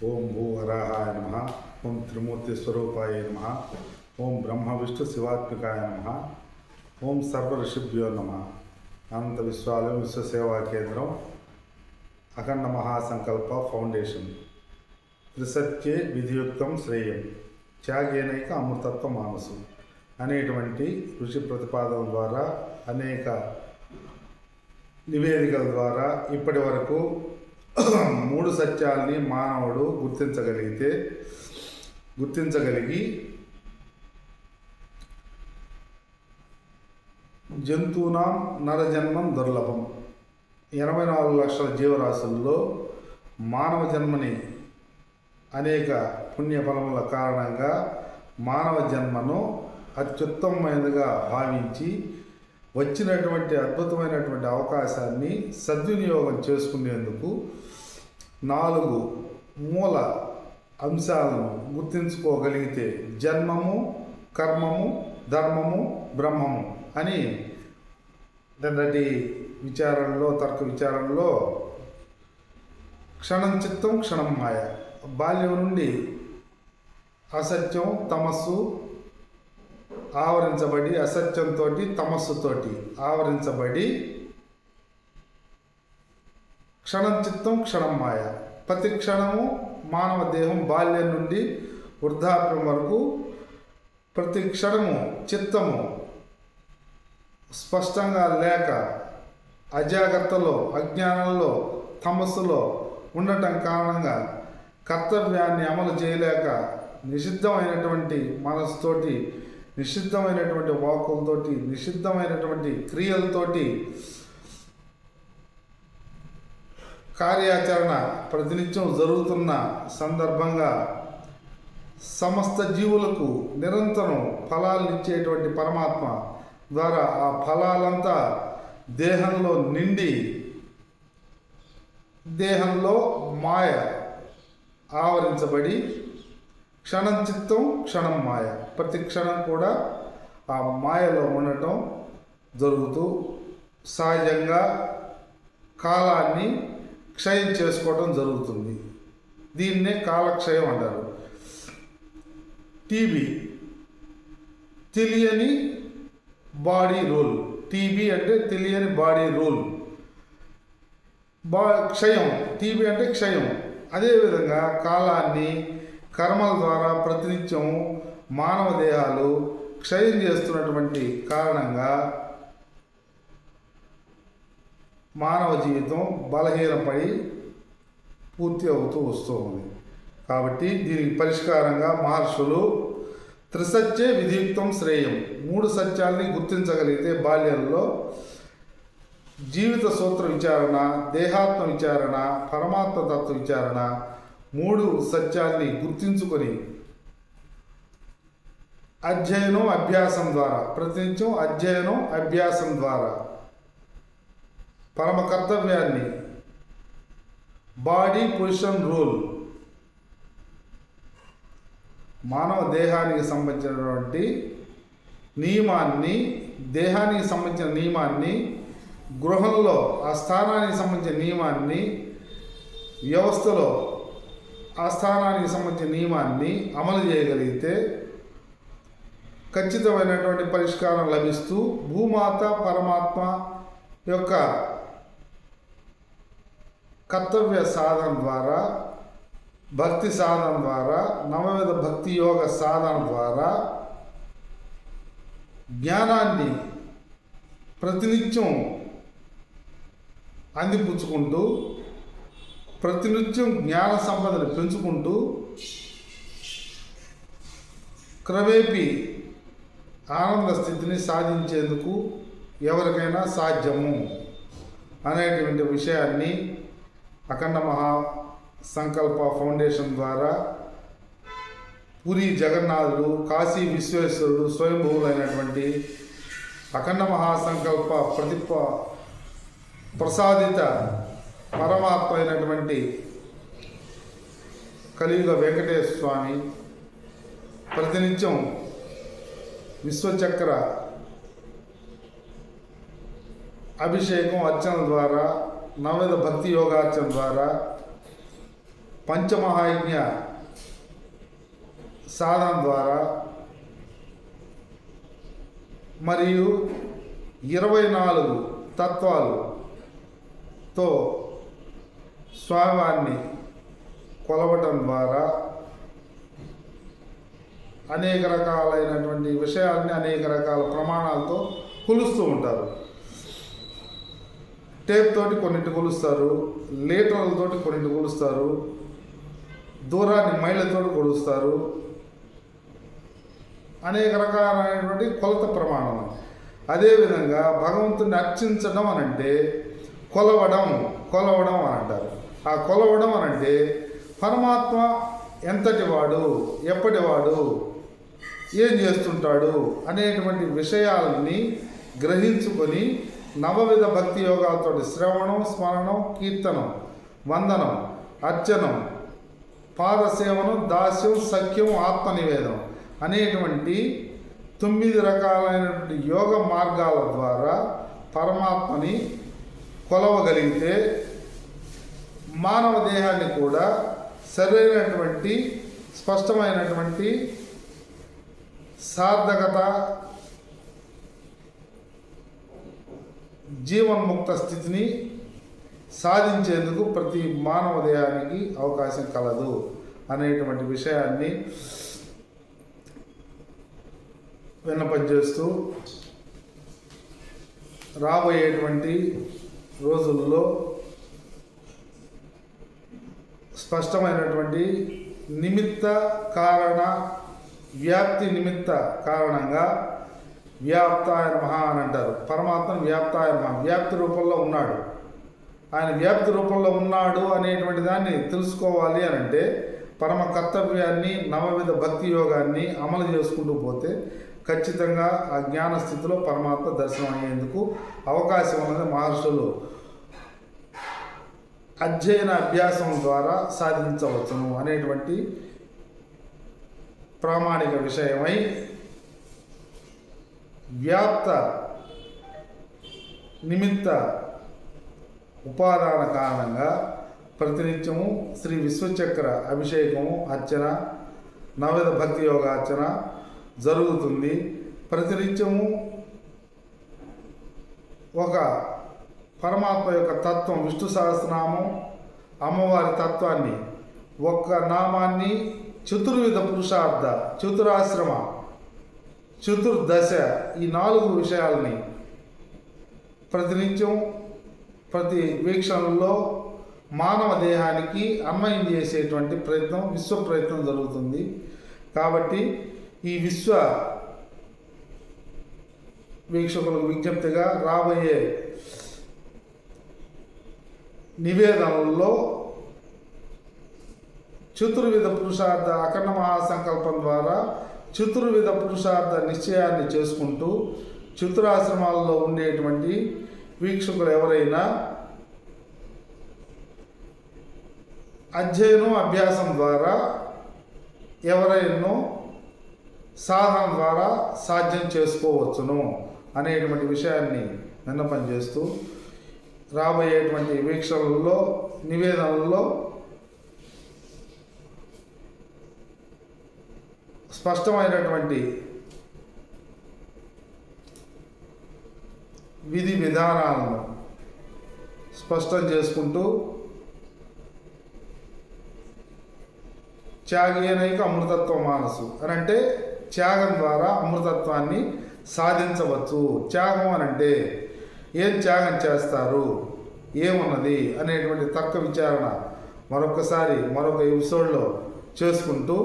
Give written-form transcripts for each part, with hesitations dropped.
ఓం భూ వరాహాయ నమ. ఓం త్రిమూర్తి స్వరూపాయ నమ. ఓం బ్రహ్మ విష్ణు శివాత్మికాయ నమ. ఓం సర్వ ఋషిభ్యో నమ. అనంత విశ్వాలయం విశ్వసేవా కేంద్రం అఖండ మహాసంకల్ప ఫౌండేషన్. త్రిసత్యే విధియుక్తం శ్రేయం త్యాగేనైక అమృతత్వ మానసు అనేటువంటి ఋషి ప్రతిపాదన ద్వారా అనేక నివేదికల ద్వారా ఇప్పటి వరకు 3 సత్యాల్ని మానవుడు గుర్తించగలిగి జంతువునాం నరజన్మం దుర్లభం. 84 లక్షల జీవరాశుల్లో మానవ జన్మని అనేక పుణ్యఫలముల కారణంగా మానవ జన్మను అత్యుత్తమమైనదిగా భావించి వచ్చినటువంటి అద్భుతమైనటువంటి అవకాశాన్ని సద్వినియోగం చేసుకునేందుకు 4 మూల అంశాలను గుర్తించుకోగలిగితే జన్మము, కర్మము, ధర్మము, బ్రహ్మము అని నిన్నటి తర్క విచారణలో క్షణం చిత్తం క్షణం మాయ, బాల్యం నుండి అసత్యం తమస్సు ఆవరించబడి అసత్యంతో తమస్సుతోటి ఆవరించబడి క్షణం చిత్తం క్షణం మాయ. ప్రతి క్షణము మానవ దేహం బాల్యం నుండి వృద్ధాప్యం వరకు ప్రతి క్షణము చిత్తము స్పష్టంగా లేక అజాగ్రత్తలో అజ్ఞానంలో తమస్సులో ఉండటం కారణంగా కర్తవ్యాన్ని అమలు చేయలేక నిషిద్ధమైనటువంటి మనసుతోటి, నిషిద్ధమైనటువంటి వాకులతోటి, నిషిద్ధమైనటువంటి క్రియలతోటి కార్యాచరణ ప్రతినిత్యం జరుగుతున్న సందర్భంగా సమస్త జీవులకు నిరంతరం ఫలాలను ఇచ్చేటువంటి పరమాత్మ ద్వారా ఆ ఫలాలంతా దేహంలో నిండి దేహంలో మాయ ఆవరించబడి క్షణం చిత్తం క్షణం మాయ, ప్రతి క్షణం కూడా ఆ మాయలో ఉండటం జరుగుతూ సహజంగా కాలాన్ని క్షయం చేసుకోవడం జరుగుతుంది. దీన్నే కాలక్షయం అంటారు. టీబీ తెలియని బాడీ రూల్. టీబీ అంటే తెలియని బాడీ రూల్. క్షయం, టీబీ అంటే క్షయం. అదేవిధంగా కాలాన్ని కర్మల ద్వారా ప్రతినిత్యం మానవ దేహాలు క్షయం చేస్తున్నటువంటి కారణంగా మానవ జీవితం బలహీనపడి పూర్తి అవుతూ వస్తుంది. కాబట్టి దీనికి పరిష్కారంగా మహర్షులు త్రిసత్యే విధియుక్తం శ్రేయం, 3 సత్యాల్ని గుర్తించగలిగితే బాల్యంలో జీవిత సూత్ర విచారణ, దేహాత్మ విచారణ, పరమాత్మ తత్వ విచారణ 3 సత్యాల్ని గుర్తించుకొని అధ్యయనం అభ్యాసం ద్వారా ప్రతినిత్యం అధ్యయనం అభ్యాసం ద్వారా పరమ కర్తవ్యాన్ని బాడీ పొజిషన్ రూల్, మానవ దేహానికి సంబంధించినటువంటి నియమాన్ని, దేహానికి సంబంధించిన నియమాన్ని, గృహంలో ఆ స్థానానికి సంబంధించిన నియమాన్ని, వ్యవస్థలో ఆ స్థానానికి సంబంధించిన నియమాన్ని అమలు చేయగలిగితే ఖచ్చితమైనటువంటి పరిష్కారం లభిస్తూ భూమాత పరమాత్మ యొక్క కర్తవ్య సాధన ద్వారా, భక్తి సాధన ద్వారా, నవవిధ భక్తి యోగ సాధన ద్వారా జ్ఞానాన్ని ప్రతినిత్యం అందిపుచ్చుకుంటూ ప్రతినిత్యం జ్ఞాన సంపదను పెంచుకుంటూ క్రమేపీ ఆనంద స్థితిని సాధించేందుకు ఎవరికైనా సాధ్యము అనేటువంటి విషయాన్ని అఖండ మహా సంకల్ప ఫౌండేషన్ ద్వారా పూరి జగన్నాథుడు, కాశీ విశ్వేశ్వరుడు స్వయంభూవులైనటువంటి అఖండ మహాసంకల్ప ప్రసాదిత పరమాత్మ అయినటువంటి కలియుగ వెంకటేశ్వర స్వామి ప్రతినిత్యం విశ్వచక్ర అభిషేకం అర్చన ద్వారా, నవవిధ భక్తి యోగార్చన ద్వారా పంచమహాయజ్ఞ సాధన ద్వారా మరియు 24 తత్వాలతో స్వామివారిని కొలవటం ద్వారా అనేక రకాలైనటువంటి విషయాల్ని అనేక రకాల ప్రమాణాలతో కొలుస్తూ ఉంటారు. టేప్ తోటి కొన్నింటి కొలుస్తారు, లీటర్లతోటి కొన్నింటి కొలుస్తారు, దూరాన్ని మైళ్ళతోటి కొలుస్తారు. అనేక రకాలైనటువంటి కొలత ప్రమాణం. అదేవిధంగా భగవంతుని అర్చించడం అనంటే కొలవడం అని అంటారు. ఆ కొలవడం అనంటే పరమాత్మ ఎంతటివాడు, ఎప్పటివాడు, ఏం చేస్తుంటాడు అనేటువంటి విషయాలని గ్రహించుకొని నవవిధ భక్తి యోగాలతో శ్రవణం, స్మరణం, కీర్తనం, వందనం, అర్చనం, పాదసేవనం, దాస్యం, సఖ్యం, ఆత్మనివేదనం అనేటువంటి 9 రకాలైనటువంటి యోగ మార్గాల ద్వారా పరమాత్మని కొలవగలిగితే మానవ దేహాన్ని కూడా సరైనటువంటి స్పష్టమైనటువంటి సార్థకత, జీవన్ముక్త స్థితిని సాధించేందుకు ప్రతి మానవ దేహానికి అవకాశం కలదు అనేటువంటి విషయాన్ని విన్నపం చేస్తూ రాబోయేటువంటి రోజుల్లో స్పష్టమైనటువంటి నిమిత్త కారణ వ్యాప్తి నిమిత్త కారణంగా వ్యాప్తాయ నమః అని అంటారు. పరమాత్మ వ్యాప్తాయ నమః, వ్యాప్తి రూపంలో ఉన్నాడు. ఆయన వ్యాప్తి రూపంలో ఉన్నాడు అనేటువంటి దాన్ని తెలుసుకోవాలి అని అంటే పరమ కర్తవ్యాన్ని, నవవిధ భక్తి యోగాన్ని అమలు చేసుకుంటూ పోతే ఖచ్చితంగా ఆ జ్ఞాన స్థితిలో పరమాత్మ దర్శనం అయ్యేందుకు అవకాశం ఉన్నది. మహర్షులు అధ్యయన అభ్యాసం ద్వారా సాధించవచ్చును అనేటువంటి ప్రామాణిక విషయమై వ్యాప్త నిమిత్త ఉపాదాన కారణంగా ప్రతినిత్యము శ్రీ విశ్వచక్ర అభిషేకము, అర్చన, నవవిధ భక్తి యోగార్చన జరుగుతుంది. ప్రతినిత్యము ఒక పరమాత్మ యొక్క తత్వం, విష్ణు సహస్రనామం, అమ్మవారి తత్వాన్ని, ఒక్క నామాన్ని చతుర్విధ పురుషార్థ, చతురాశ్రమ, చతుర్దశ, ఈ 4 విషయాలని ప్రతినిత్యం ప్రతి వీక్షణలో మానవ దేహానికి అన్వయం చేసేటువంటి ప్రయత్నం, విశ్వ ప్రయత్నం జరుగుతుంది. కాబట్టి ఈ విశ్వ వీక్షకులకు విజ్ఞప్తిగా రాబోయే నివేదనల్లో చతుర్విధ పురుషార్థ అఖండ మహాసంకల్పం ద్వారా చతుర్విధ పురుషార్థ నిశ్చయాన్ని చేసుకుంటూ చతురాశ్రమాల్లో ఉండేటువంటి వీక్షకులు ఎవరైనా అధ్యయనం, అభ్యాసం ద్వారా ఎవరైనా సాధన ద్వారా సాధ్యం చేసుకోవచ్చును అనేటువంటి విషయాన్ని విన్నపం చేస్తూ రాబోయేటువంటి వీక్షణల్లో, నివేదనల్లో స్పష్టమైనటువంటి విధి విధానాలను స్పష్టం చేసుకుంటూ త్యాగేనైక అమృతత్వ మానసు అని అంటే త్యాగం ద్వారా అమృతత్వాన్ని సాధించవచ్చు. త్యాగం అని అంటే ఏం త్యాగం చేస్తారు, ఏమున్నది అనేటువంటి తర్క విచారణ మరొక ఎపిసోడ్లో చేసుకుంటూ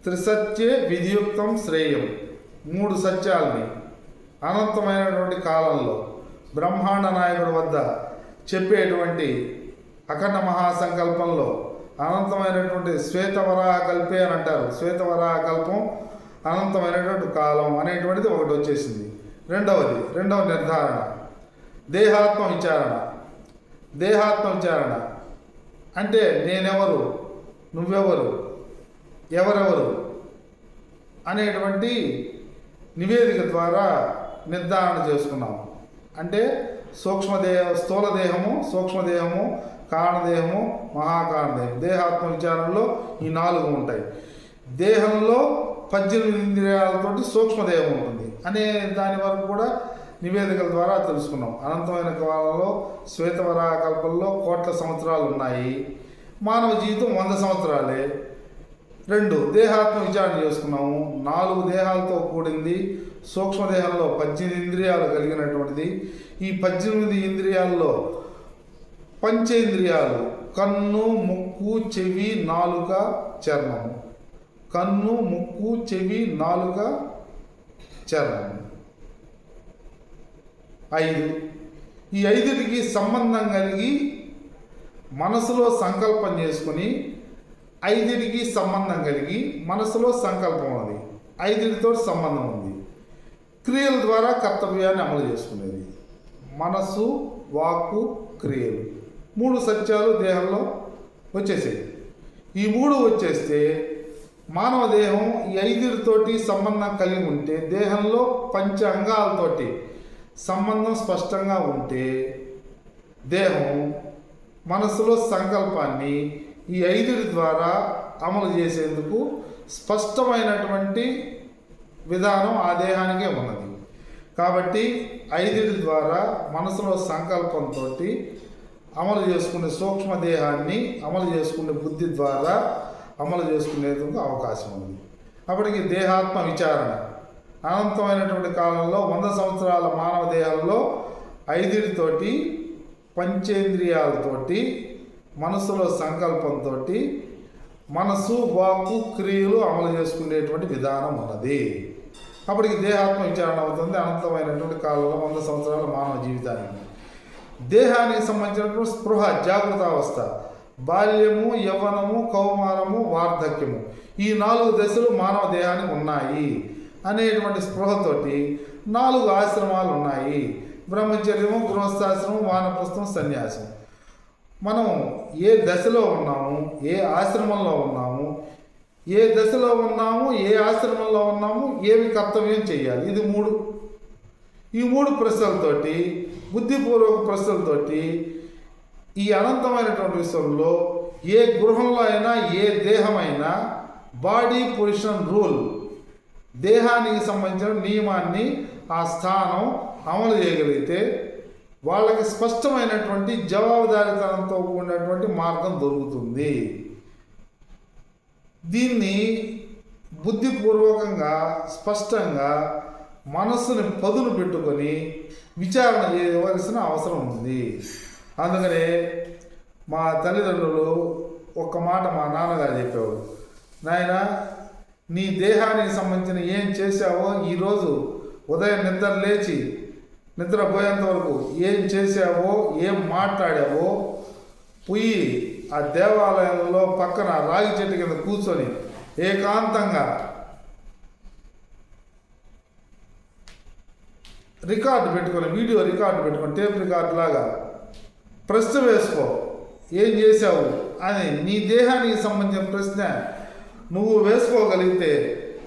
త్రిసత్యే విధియుక్తం శ్రేయం, 3 సత్యాలని అనంతమైనటువంటి కాలంలో బ్రహ్మాండ నాయకుడి వద్ద చెప్పేటువంటి అఖండ మహాసంకల్పంలో అనంతమైనటువంటి శ్వేతవరాహ కల్పే అని అంటారు. శ్వేతవరాహ కల్పం, అనంతమైనటువంటి కాలం అనేటువంటిది ఒకటి వచ్చేసింది. రెండవ నిర్ధారణ దేహాత్మ విచారణ. దేహాత్మ విచారణ అంటే నేనెవరు, నువ్వెవరు, ఎవరెవరు అనేటువంటి నివేదిక ద్వారా నిర్ధారణ చేసుకున్నాము. అంటే స్థూల దేహము, సూక్ష్మదేహము, కారణదేహము, మహాకారణదేహం. దేహాత్మ విచారంలో ఈ 4 ఉంటాయి. దేహంలో 18 ఇంద్రియాలతోటి సూక్ష్మదేహం ఉంటుంది అనే దాని వరకు కూడా నివేదికల ద్వారా తెలుసుకున్నాం. అనంతమైన కాలంలో శ్వేతవరాహ కల్పంలో కోట్ల సంవత్సరాలు ఉన్నాయి. మానవ జీవితం 100 సంవత్సరాలే. 2 దేహాత్మ విచారణ చేసుకున్నాము. 4 దేహాలతో కూడింది. సూక్ష్మదేహంలో 18 ఇంద్రియాలు కలిగినటువంటిది. ఈ 18 ఇంద్రియాల్లో పంచేంద్రియాలు కన్ను, ముక్కు, చెవి, నాలుక, చర్మము. కన్ను, ముక్కు, చెవి, నాలుక, చర్మము 5. ఈ 5టికి సంబంధం కలిగి మనసులో సంకల్పం చేసుకుని 5టికి సంబంధం కలిగి మనసులో సంకల్పం ఉంది. 5టితో సంబంధం ఉంది. క్రియల ద్వారా కర్తవ్యాన్ని అమలు చేసుకునేది. మనసు, వాక్కు, క్రియలు 3 సత్యాలు దేహంలో వచ్చేసాయి. ఈ 3 వచ్చేస్తే మానవ దేహం ఈ 5తోటి సంబంధం కలిగి ఉంటే, దేహంలో పంచ అంగాలతోటి సంబంధం స్పష్టంగా ఉంటే, దేహం మనసులో సంకల్పాన్ని ఈ 5 ద్వారా అమలు చేసేందుకు స్పష్టమైనటువంటి విధానం ఆ దేహానికే ఉన్నది. కాబట్టి 5 ద్వారా మనసులో సంకల్పంతో అమలు చేసుకునే సూక్ష్మదేహాన్ని అమలు చేసుకునే బుద్ధి ద్వారా అమలు చేసుకునేందుకు అవకాశం ఉంది. అప్పటికి దేహాత్మ విచారణ అనంతమైనటువంటి కాలంలో 100 సంవత్సరాల మానవ దేహంలో 5తోటి పంచేంద్రియాలతోటి మనసులో సంకల్పంతో మనసు, వాక్కు, క్రియలు అమలు చేసుకునేటువంటి విధానం ఉన్నది. అప్పటికి దేహాత్మ విచారణ అవుతుంది. అనంతమైనటువంటి కాలంలో 100 సంవత్సరాల మానవ జీవితానికి దేహానికి సంబంధించినటువంటి స్పృహ, జాగృత అవస్థ, బాల్యము, యవ్వనము, కౌమారము, వార్ధక్యము, ఈ 4 దశలు మానవ దేహానికి ఉన్నాయి అనేటువంటి స్పృహతోటి 4 ఆశ్రమాలు ఉన్నాయి. బ్రహ్మచర్యము, గృహస్థాశ్రమం, వానప్రస్థం, సన్యాసం. మనం ఏ దశలో ఉన్నాము, ఏ ఆశ్రమంలో ఉన్నాము, ఏ దశలో ఉన్నాము, ఏ ఆశ్రమంలో ఉన్నాము, ఏమి కర్తవ్యం చేయాలి, ఇది 3. ఈ 3 ప్రశ్నలతోటి, బుద్ధిపూర్వక ప్రశ్నలతోటి ఈ అనంతమైనటువంటి విషయంలో ఏ గృహంలో అయినా, ఏ దేహమైనా బాడీ పొజిషన్ రూల్, దేహానికి సంబంధించిన నియమాన్ని ఆ స్థానం అమలు చేయగలిగితే వాళ్ళకి స్పష్టమైనటువంటి జవాబుదారీతనంతో కూడినటువంటి మార్గం దొరుకుతుంది. దీన్ని బుద్ధిపూర్వకంగా స్పష్టంగా మనస్సుని పదును పెట్టుకొని విచారణ చేయవలసిన అవసరం ఉంది. అందుకనే మా తల్లిదండ్రులు ఒక్క మాట మా నాన్నగారు చెప్పేవాడు, నాయన నీ దేహానికి సంబంధించిన ఏం చేశావో ఈరోజు ఉదయం నిద్ర లేచి నిద్రపోయేంత వరకు ఏం చేసావో, ఏం మాట్లాడావో పోయి ఆ దేవాలయంలో పక్కన రాగి చెట్టు కింద కూర్చొని ఏకాంతంగా రికార్డు పెట్టుకొని, వీడియో రికార్డు పెట్టుకొని, టేప్ రికార్డు లాగా ప్రశ్న వేసుకో, ఏం చేశావు అని. నీ దేహానికి సంబంధించిన ప్రశ్న నువ్వు వేసుకోగలిగితే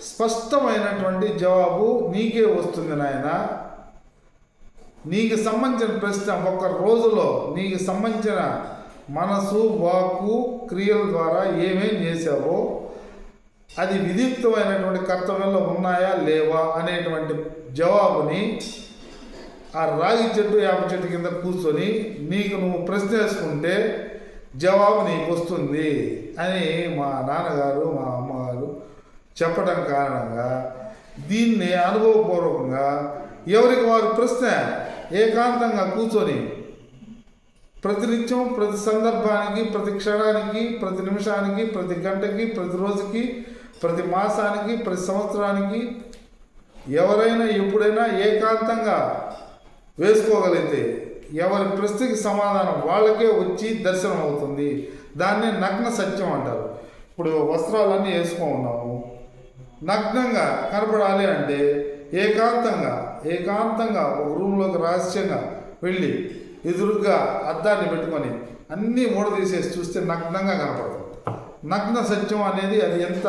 స్పష్టమైనటువంటి జవాబు నీకే వస్తుంది నాయన. నీకు సంబంధించిన ప్రశ్న ఒక్క రోజులో నీకు సంబంధించిన మనసు, వాక్కు, క్రియల ద్వారా ఏమేం చేశావో అది విధియుక్తమైనటువంటి కర్తవ్యంలో ఉన్నాయా లేవా అనేటువంటి జవాబుని ఆ రాగి చెట్టు, వేప చెట్టు కింద కూర్చొని నీకు నువ్వు ప్రశ్న వేసుకుంటే జవాబు నీకు వస్తుంది అని మా నాన్నగారు, మా అమ్మగారు చెప్పడం కారణంగా దీన్ని అనుభవపూర్వకంగా ఎవరికి వారు ప్రశ్న ఏకాంతంగా కూర్చొని ప్రతినిత్యం, ప్రతి సందర్భానికి, ప్రతి క్షణానికి, ప్రతి నిమిషానికి, ప్రతి గంటకి, ప్రతి రోజుకి, ప్రతి మాసానికి, ప్రతి సంవత్సరానికి ఎవరైనా ఎప్పుడైనా ఏకాంతంగా వేసుకోగలిగితే ఎవరి ప్రశ్నకి సమాధానం వాళ్ళకే వచ్చి దర్శనం అవుతుంది. దాన్నే నగ్న సత్యం అంటారు. ఇప్పుడు వస్త్రాలన్నీ వేసుకో ఉన్నాము, నగ్నంగా కనపడాలి అంటే ఏకాంతంగా ఒక రూమ్లోకి రహస్యంగా వెళ్ళి ఎదురుగా అద్దాన్ని పెట్టుకొని అన్నీ మూడదీసేసి చూస్తే నగ్నంగా కనపడుతుంది. నగ్న సత్యం అనేది అది ఎంత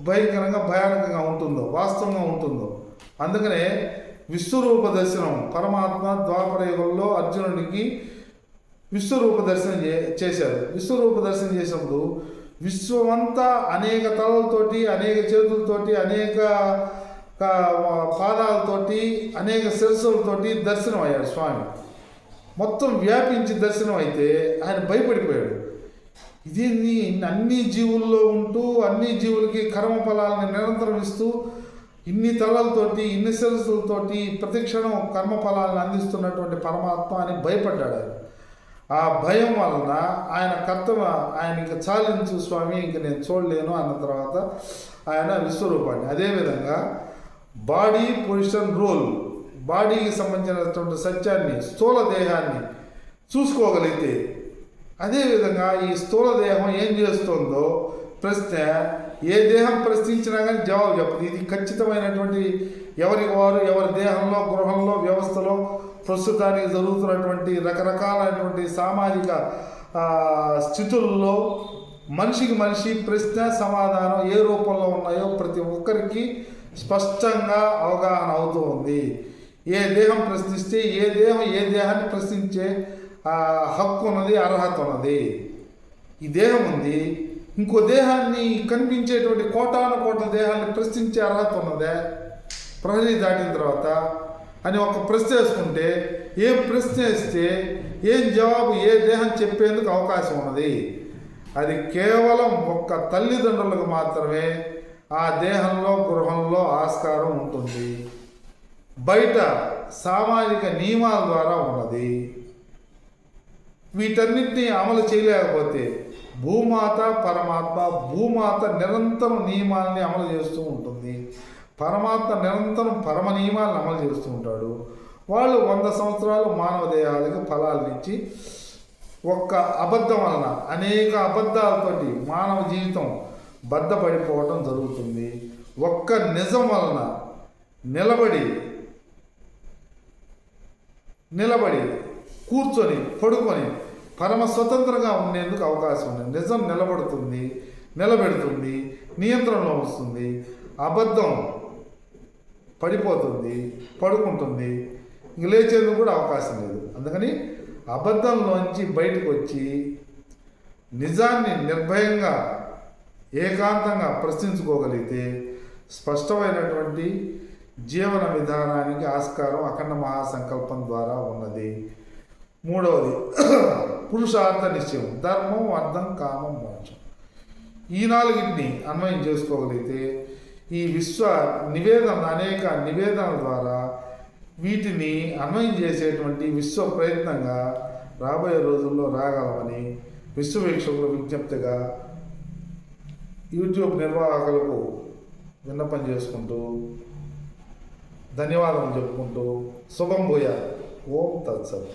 భయంకరంగా, భయానకంగా ఉంటుందో, వాస్తవంగా ఉంటుందో. అందుకనే విశ్వరూప దర్శనం పరమాత్మ ద్వాపర యుగంలో అర్జునుడికి విశ్వరూప దర్శనం చేశారు. విశ్వరూప దర్శనం చేసినప్పుడు విశ్వమంతా అనేక తలలతోటి, అనేక చేతులతోటి, అనేక పాదాలతోటి, అనేక శిరస్సులతోటి దర్శనం అయ్యాడు స్వామి. మొత్తం వ్యాపించి దర్శనం అయితే ఆయన భయపడిపోయాడు. ఇదేంది, అన్ని జీవుల్లో ఉంటూ అన్ని జీవులకి కర్మ ఫలాలను నిరంతరం ఇస్తూ ఇన్ని తలలతోటి, ఇన్ని శిరస్సులతోటి ప్రతిక్షణం కర్మ ఫలాలను అందిస్తున్నటువంటి పరమాత్మ అని భయపడ్డాడు ఆయన. ఆ భయం వలన ఆయన కర్తవ్య ఆయన ఇంక చాలించు స్వామి, ఇంక నేను చూడలేను అన్న తర్వాత ఆయన విశ్వరూపాన్ని, అదేవిధంగా బాడీ పొజిషన్ రోల్, బాడీకి సంబంధించినటువంటి సత్యాన్ని, స్థూల దేహాన్ని చూసుకోగలిగితే, అదేవిధంగా ఈ స్థూల దేహం ఏం చేస్తుందో ప్రశ్న ఏ దేహం ప్రశ్నించినా కానీ జవాబు చెప్పదు. ఇది ఖచ్చితమైనటువంటి ఎవరికి వారు ఎవరి దేహంలో, గృహంలో, వ్యవస్థలో ప్రస్తుతానికి జరుగుతున్నటువంటి రకరకాలైనటువంటి సామాజిక స్థితుల్లో మనిషికి మనిషి ప్రశ్న సమాధానం ఏ రూపంలో ఉన్నాయో ప్రతి ఒక్కరికి స్పష్టంగా అవగాహన అవుతూ ఉంది. ఏ దేహం ప్రశ్నిస్తే ఏ దేహాన్ని ప్రశ్నించే హక్కు ఉన్నది, అర్హత ఉన్నది. ఈ దేహం ఉంది, ఇంకో దేహాన్ని కనిపించేటువంటి కోటాను కోట్ల దేహాన్ని ప్రశ్నించే అర్హత ఉన్నదే ప్రహరీ దాటిన తర్వాత అని ఒక ప్రశ్న వేసుకుంటే, ఏం ప్రశ్న వేస్తే ఏం జవాబు ఏ దేహం చెప్పేందుకు అవకాశం ఉన్నది. అది కేవలం ఒక్క తల్లిదండ్రులకు మాత్రమే ఆ దేహంలో, గృహంలో ఆస్కారం ఉంటుంది. బయట సామాజిక నియమాల ద్వారా ఉన్నది. వీటన్నిటినీ అమలు చేయలేకపోతే భూమాత, పరమాత్మ, భూమాత నిరంతరం నియమాలని అమలు చేస్తూ ఉంటుంది, పరమాత్మ నిరంతరం పరమ నియమాలను అమలు చేస్తూ ఉంటాడు. వాళ్ళు 100 సంవత్సరాలు మానవ దేహాలకు ఫలాలనిచ్చి ఒక్క అబద్ధం వలన, అనేక అబద్ధాలతోటి మానవ జీవితం బద్ధపడిపోవటం జరుగుతుంది. ఒక్క నిజం వలన నిలబడి కూర్చొని పడుకొని పరమ స్వతంత్రంగా ఉండేందుకు అవకాశం ఉంది. నిజం నిలబెడుతుంది, నియంత్రణలో వస్తుంది. అబద్ధం పడిపోతుంది, పడుకుంటుంది, ఇంక లేచేందుకు కూడా అవకాశం లేదు. అందుకని అబద్ధంలోంచి బయటకు వచ్చి నిజాన్ని నిర్భయంగా, ఏకాంతంగా ప్రశ్నించుకోగలిగితే స్పష్టమైనటువంటి జీవన విధానానికి ఆస్కారం అఖండ మహాసంకల్పం ద్వారా ఉన్నది. మూడవది పురుషార్థ నిశ్చయం, ధర్మం, అర్థం, కామం, మోక్షం. ఈ 4టిని అన్వయం చేసుకోగలిగితే ఈ విశ్వ నివేదన, అనేక నివేదనల ద్వారా వీటిని అన్వయం చేసేటువంటి విశ్వ ప్రయత్నంగా రాబోయే రోజుల్లో రాగలమని విశ్వవీక్షకుల విజ్ఞప్తిగా యూట్యూబ్ నిర్వాహకులకు విన్నపం చేసుకుంటూ ధన్యవాదాలు చెప్పుకుంటూ శుభం భూయాత్. ఓం తత్సత్.